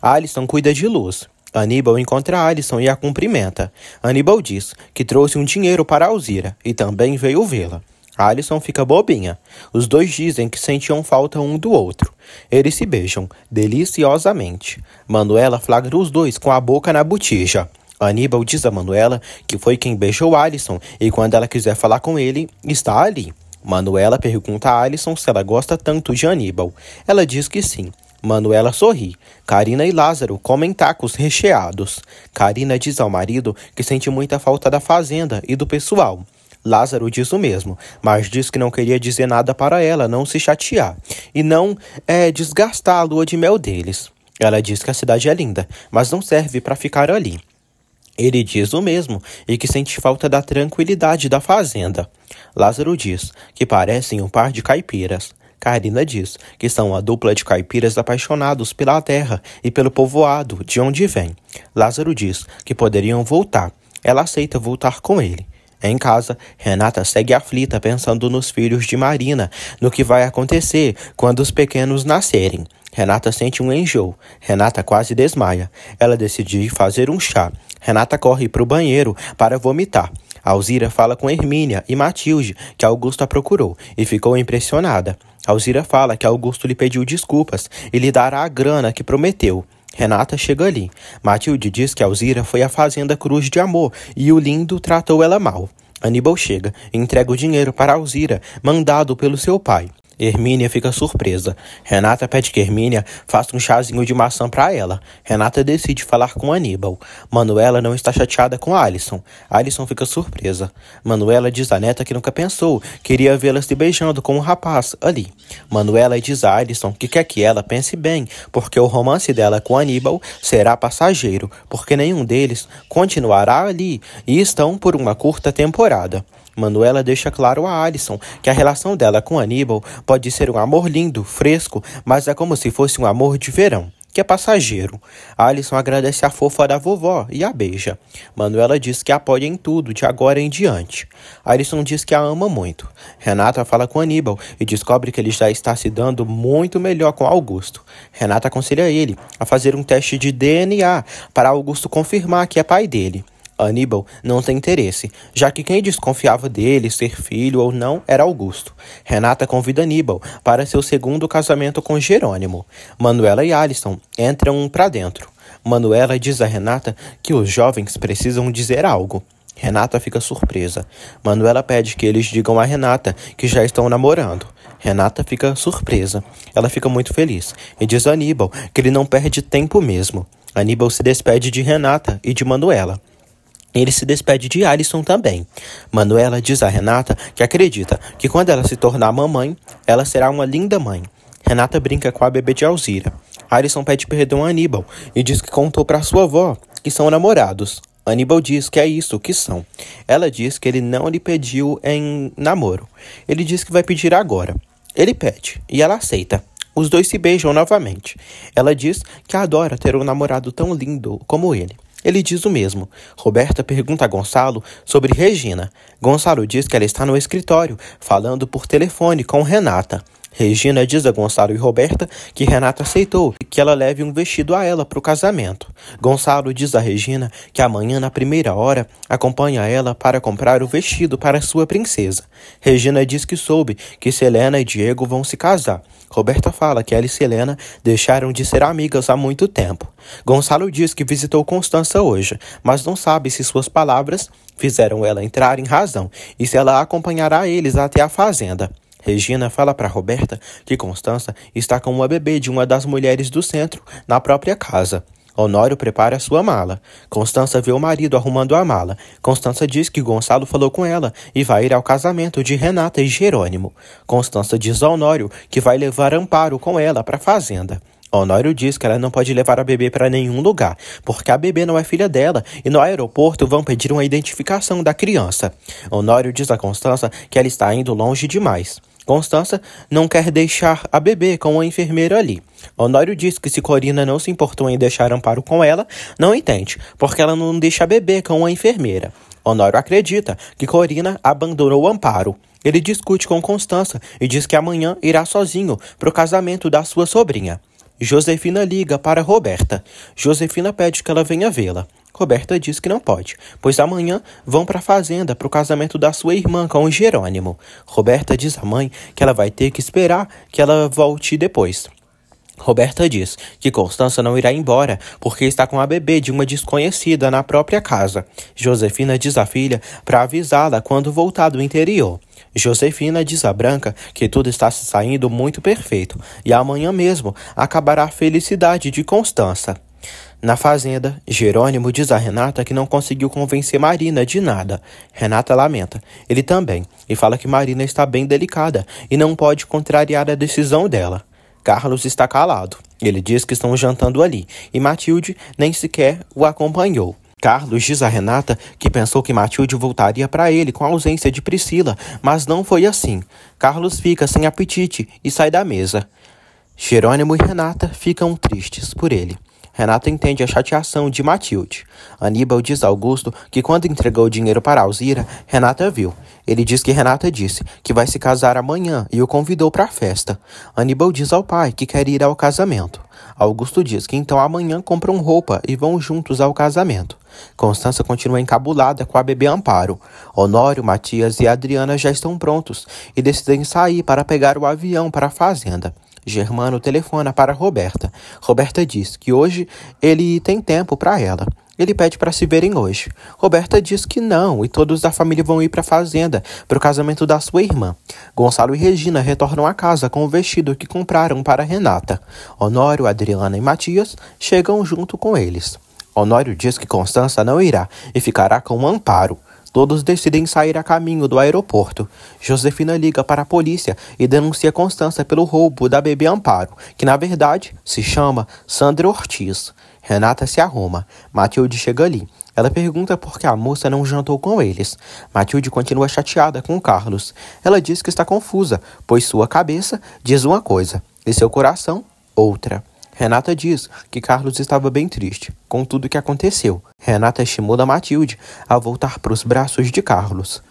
Alisson cuida de Luz. Aníbal encontra Alisson e a cumprimenta. Aníbal diz que trouxe um dinheiro para Alzira e também veio vê-la. Alisson fica bobinha. Os dois dizem que sentiam falta um do outro. Eles se beijam, deliciosamente. Manuela flagra os dois com a boca na botija. Aníbal diz a Manuela que foi quem beijou Alisson e quando ela quiser falar com ele, está ali. Manuela pergunta a Alisson se ela gosta tanto de Aníbal. Ela diz que sim. Manuela sorri. Karina e Lázaro comem tacos recheados. Karina diz ao marido que sente muita falta da fazenda e do pessoal. Lázaro diz o mesmo, mas diz que não queria dizer nada para ela não se chatear e não desgastar a lua de mel deles. Ela diz que a cidade é linda, mas não serve para ficar ali. Ele diz o mesmo e que sente falta da tranquilidade da fazenda. Lázaro diz que parecem um par de caipiras. Karina diz que são a dupla de caipiras apaixonados pela terra e pelo povoado de onde vem. Lázaro diz que poderiam voltar. Ela aceita voltar com ele. Em casa, Renata segue aflita pensando nos filhos de Marina, no que vai acontecer quando os pequenos nascerem. Renata sente um enjoo. Renata quase desmaia. Ela decide fazer um chá. Renata corre para o banheiro para vomitar. Alzira fala com Hermínia e Matilde que Augusto a procurou e ficou impressionada. Alzira fala que Augusto lhe pediu desculpas e lhe dará a grana que prometeu. Renata chega ali. Matilde diz que Alzira foi à fazenda Cruz de Amor e o lindo tratou ela mal. Aníbal chega e entrega o dinheiro para Alzira, mandado pelo seu pai. Hermínia fica surpresa. Renata pede que Hermínia faça um chazinho de maçã para ela. Renata decide falar com Aníbal. Manuela não está chateada com Alisson. Alisson fica surpresa. Manuela diz à neta que nunca pensou, queria vê-la se beijando com um rapaz ali. Manuela diz a Alisson que quer que ela pense bem, porque o romance dela com Aníbal será passageiro, porque nenhum deles continuará ali e estão por uma curta temporada. Manuela deixa claro a Alisson que a relação dela com Aníbal pode ser um amor lindo, fresco, mas é como se fosse um amor de verão, que é passageiro. Alisson agradece a fofa da vovó e a beija. Manuela diz que a apoia em tudo de agora em diante. Alisson diz que a ama muito. Renata fala com Aníbal e descobre que ele já está se dando muito melhor com Augusto. Renata aconselha ele a fazer um teste de DNA para Augusto confirmar que é pai dele. Aníbal não tem interesse, já que quem desconfiava dele ser filho ou não era Augusto. Renata convida Aníbal para seu segundo casamento com Jerônimo. Manuela e Alisson entram para dentro. Manuela diz a Renata que os jovens precisam dizer algo. Renata fica surpresa. Manuela pede que eles digam a Renata que já estão namorando. Renata fica surpresa. Ela fica muito feliz e diz a Aníbal que ele não perde tempo mesmo. Aníbal se despede de Renata e de Manuela. Ele se despede de Alisson também. Manuela diz a Renata que acredita que quando ela se tornar mamãe, ela será uma linda mãe. Renata brinca com a bebê de Alzira. Alisson pede perdão a Aníbal e diz que contou para sua avó que são namorados. Aníbal diz que é isso que são. Ela diz que ele não lhe pediu em namoro. Ele diz que vai pedir agora. Ele pede e ela aceita. Os dois se beijam novamente. Ela diz que adora ter um namorado tão lindo como ele. Ele diz o mesmo. Roberta pergunta a Gonçalo sobre Regina. Gonçalo diz que ela está no escritório, falando por telefone com Renata. Regina diz a Gonçalo e Roberta que Renata aceitou e que ela leve um vestido a ela para o casamento. Gonçalo diz a Regina que amanhã, na primeira hora, acompanha ela para comprar o vestido para sua princesa. Regina diz que soube que Selena e Diego vão se casar. Roberta fala que ela e Selena deixaram de ser amigas há muito tempo. Gonçalo diz que visitou Constança hoje, mas não sabe se suas palavras fizeram ela entrar em razão e se ela acompanhará eles até a fazenda. Regina fala para Roberta que Constança está com uma bebê de uma das mulheres do centro na própria casa. Honório prepara sua mala. Constança vê o marido arrumando a mala. Constança diz que Gonçalo falou com ela e vai ir ao casamento de Renata e Jerônimo. Constança diz a Honório que vai levar Amparo com ela para a fazenda. Honório diz que ela não pode levar a bebê para nenhum lugar, porque a bebê não é filha dela e no aeroporto vão pedir uma identificação da criança. Honório diz a Constança que ela está indo longe demais. Constança não quer deixar a bebê com a enfermeira ali. Honório diz que se Corina não se importou em deixar Amparo com ela, não entende, porque ela não deixa a bebê com a enfermeira. Honório acredita que Corina abandonou Amparo. Ele discute com Constança e diz que amanhã irá sozinho para o casamento da sua sobrinha. Josefina liga para Roberta. Josefina pede que ela venha vê-la. Roberta diz que não pode, pois amanhã vão para a fazenda para o casamento da sua irmã com o Jerônimo. Roberta diz à mãe que ela vai ter que esperar que ela volte depois. Roberta diz que Constança não irá embora porque está com a bebê de uma desconhecida na própria casa. Josefina diz à filha para avisá-la quando voltar do interior. Josefina diz a Branca que tudo está se saindo muito perfeito e amanhã mesmo acabará a felicidade de Constança. Na fazenda, Jerônimo diz a Renata que não conseguiu convencer Marina de nada. Renata lamenta. Ele também, e fala que Marina está bem delicada e não pode contrariar a decisão dela. Carlos está calado. Ele diz que estão jantando ali, e Matilde nem sequer o acompanhou. Carlos diz a Renata que pensou que Matilde voltaria para ele com a ausência de Priscila, mas não foi assim. Carlos fica sem apetite e sai da mesa. Jerônimo e Renata ficam tristes por ele. Renata entende a chateação de Matilde. Aníbal diz a Augusto que quando entregou o dinheiro para Alzira, Renata viu. Ele diz que Renata disse que vai se casar amanhã e o convidou para a festa. Aníbal diz ao pai que quer ir ao casamento. Augusto diz que então amanhã compram roupa e vão juntos ao casamento. Constança continua encabulada com a bebê Amparo. Honório, Matias e Adriana já estão prontos e decidem sair para pegar o avião para a fazenda. Germano telefona para Roberta. Roberta diz que hoje ele tem tempo para ela. Ele pede para se verem hoje. Roberta diz que não e todos da família vão ir para a fazenda para o casamento da sua irmã. Gonçalo e Regina retornam a casa com o vestido que compraram para Renata. Honório, Adriana e Matias chegam junto com eles. Honório diz que Constança não irá e ficará com Amparo. Todos decidem sair a caminho do aeroporto. Josefina liga para a polícia e denuncia Constança pelo roubo da bebê Amparo, que na verdade se chama Sandra Ortiz. Renata se arruma. Matilde chega ali. Ela pergunta por que a moça não jantou com eles. Matilde continua chateada com Carlos. Ela diz que está confusa, pois sua cabeça diz uma coisa e seu coração outra. Renata diz que Carlos estava bem triste com tudo o que aconteceu. Renata estimula Matilde a voltar para os braços de Carlos.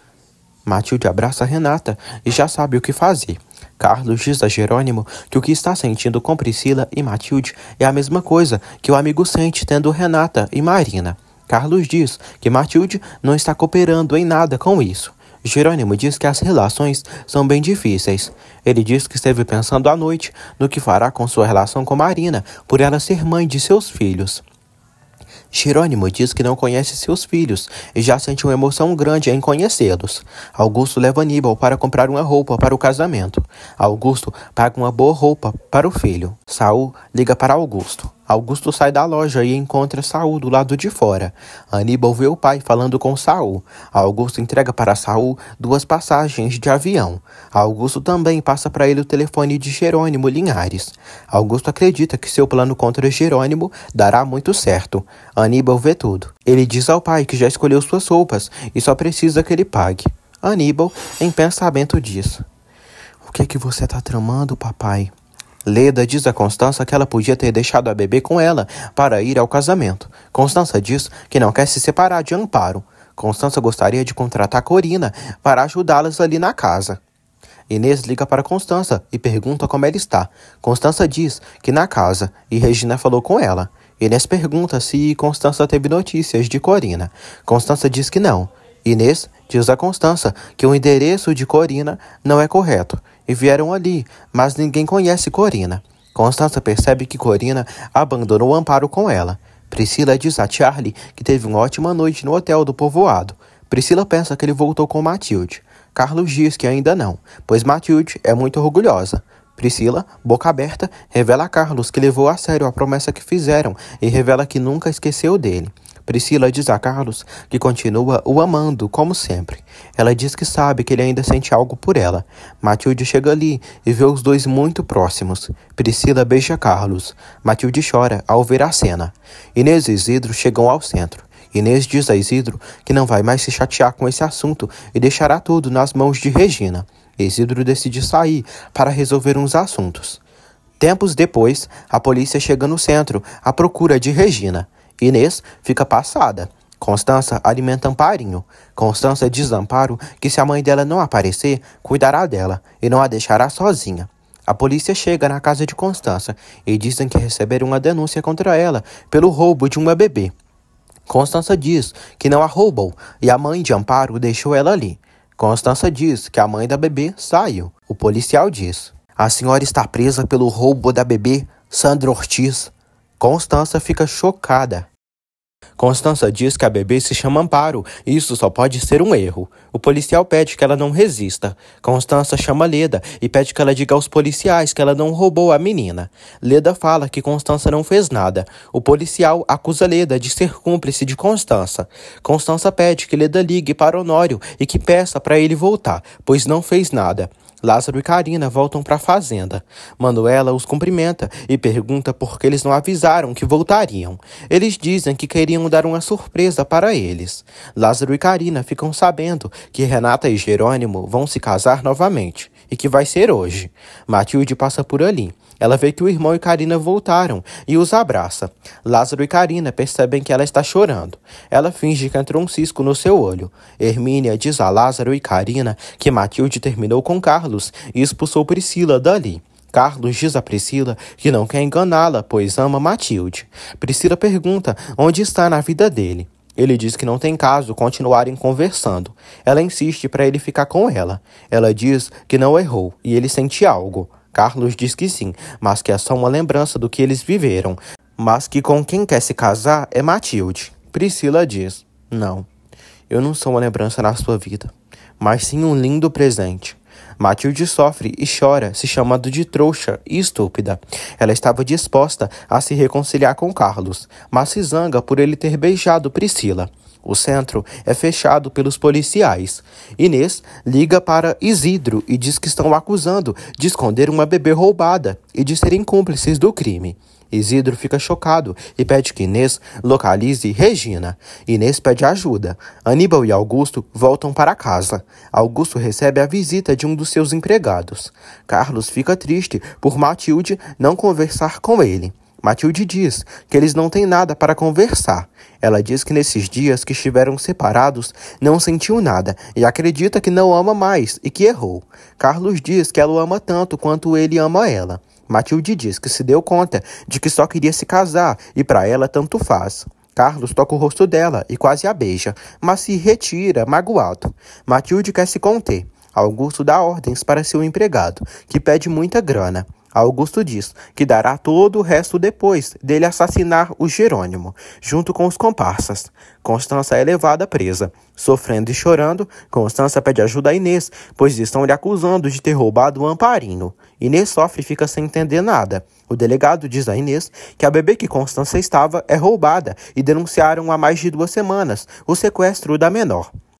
Matilde abraça Renata e já sabe o que fazer. Carlos diz a Jerônimo que o que está sentindo com Priscila e Matilde é a mesma coisa que o amigo sente tendo Renata e Marina. Carlos diz que Matilde não está cooperando em nada com isso. Jerônimo diz que as relações são bem difíceis. Ele diz que esteve pensando à noite no que fará com sua relação com Marina, por ela ser mãe de seus filhos. Jerônimo diz que não conhece seus filhos e já sente uma emoção grande em conhecê-los. Augusto leva Aníbal para comprar uma roupa para o casamento. Augusto paga uma boa roupa para o filho. Saul liga para Augusto. Augusto sai da loja e encontra Saul do lado de fora. Aníbal vê o pai falando com Saul. Augusto entrega para Saul 2 passagens de avião. Augusto também passa para ele o telefone de Jerônimo Linhares. Augusto acredita que seu plano contra Jerônimo dará muito certo. Aníbal vê tudo. Ele diz ao pai que já escolheu suas roupas e só precisa que ele pague. Aníbal, em pensamento, diz: "O que é que você está tramando, papai?" Leda diz a Constança que ela podia ter deixado a bebê com ela para ir ao casamento. Constança diz que não quer se separar de Amparo. Constança gostaria de contratar Corina para ajudá-las ali na casa. Inês liga para Constança e pergunta como ela está. Constança diz que na casa e Regina falou com ela. Inês pergunta se Constança teve notícias de Corina. Constança diz que não. Inês diz a Constança que o endereço de Corina não é correto e vieram ali, mas ninguém conhece Corina. Constança percebe que Corina abandonou Amparo com ela. Priscila diz a Charlie que teve uma ótima noite no hotel do povoado. Priscila pensa que ele voltou com Matilde. Carlos diz que ainda não, pois Matilde é muito orgulhosa. Priscila, boca aberta, revela a Carlos que levou a sério a promessa que fizeram e revela que nunca esqueceu dele. Priscila diz a Carlos que continua o amando, como sempre. Ela diz que sabe que ele ainda sente algo por ela. Matilde chega ali e vê os dois muito próximos. Priscila beija Carlos. Matilde chora ao ver a cena. Inês e Isidro chegam ao centro. Inês diz a Isidro que não vai mais se chatear com esse assunto e deixará tudo nas mãos de Regina. Isidro decide sair para resolver uns assuntos. Tempos depois, a polícia chega no centro à procura de Regina. Inês fica passada. Constança alimenta Amparinho. Constança diz a Amparo que se a mãe dela não aparecer, cuidará dela e não a deixará sozinha. A polícia chega na casa de Constança e dizem que receberam uma denúncia contra ela pelo roubo de uma bebê. Constança diz que não a roubou e a mãe de Amparo deixou ela ali. Constança diz que a mãe da bebê saiu. O policial diz: "A senhora está presa pelo roubo da bebê, Sandra Ortiz." Constança fica chocada. Constança diz que a bebê se chama Amparo e isso só pode ser um erro. O policial pede que ela não resista. Constança chama Leda e pede que ela diga aos policiais que ela não roubou a menina. Leda fala que Constança não fez nada. O policial acusa Leda de ser cúmplice de Constança. Constança pede que Leda ligue para Honório e que peça para ele voltar, pois não fez nada. Lázaro e Carina voltam para a fazenda. Manuela os cumprimenta e pergunta por que eles não avisaram que voltariam. Eles dizem que queriam dar uma surpresa para eles. Lázaro e Carina ficam sabendo que Renata e Jerônimo vão se casar novamente e que vai ser hoje. Matilde passa por ali. Ela vê que o irmão e Carina voltaram e os abraça. Lázaro e Carina percebem que ela está chorando. Ela finge que entrou um cisco no seu olho. Hermínia diz a Lázaro e Carina que Matilde terminou com Carlos e expulsou Priscila dali. Carlos diz a Priscila que não quer enganá-la, pois ama Matilde. Priscila pergunta onde está na vida dele. Ele diz que não tem caso continuarem conversando. Ela insiste para ele ficar com ela. Ela diz que não errou e ele sente algo. Carlos diz que sim, mas que é só uma lembrança do que eles viveram, mas que com quem quer se casar é Matilde. Priscila diz: "Não, eu não sou uma lembrança na sua vida, mas sim um lindo presente." Matilde sofre e chora, se chamando de trouxa e estúpida. Ela estava disposta a se reconciliar com Carlos, mas se zanga por ele ter beijado Priscila. O centro é fechado pelos policiais. Inês liga para Isidro e diz que estão acusando de esconder uma bebê roubada e de serem cúmplices do crime. Isidro fica chocado e pede que Inês localize Regina. Inês pede ajuda. Aníbal e Augusto voltam para casa. Augusto recebe a visita de um dos seus empregados. Carlos fica triste por Matilde não conversar com ele. Matilde diz que eles não têm nada para conversar. Ela diz que nesses dias que estiveram separados não sentiu nada e acredita que não ama mais e que errou. Carlos diz que ela o ama tanto quanto ele ama ela. Matilde diz que se deu conta de que só queria se casar e para ela tanto faz. Carlos toca o rosto dela e quase a beija, mas se retira, magoado. Matilde quer se conter. Augusto dá ordens para seu empregado, que pede muita grana. Augusto diz que dará todo o resto depois dele assassinar o Jerônimo, junto com os comparsas. Constança é levada presa. Sofrendo e chorando, Constança pede ajuda a Inês, pois estão lhe acusando de ter roubado o Amparinho. Inês sofre e fica sem entender nada. O delegado diz a Inês que a bebê que Constança estava é roubada e denunciaram há mais de 2 semanas o sequestro da menor.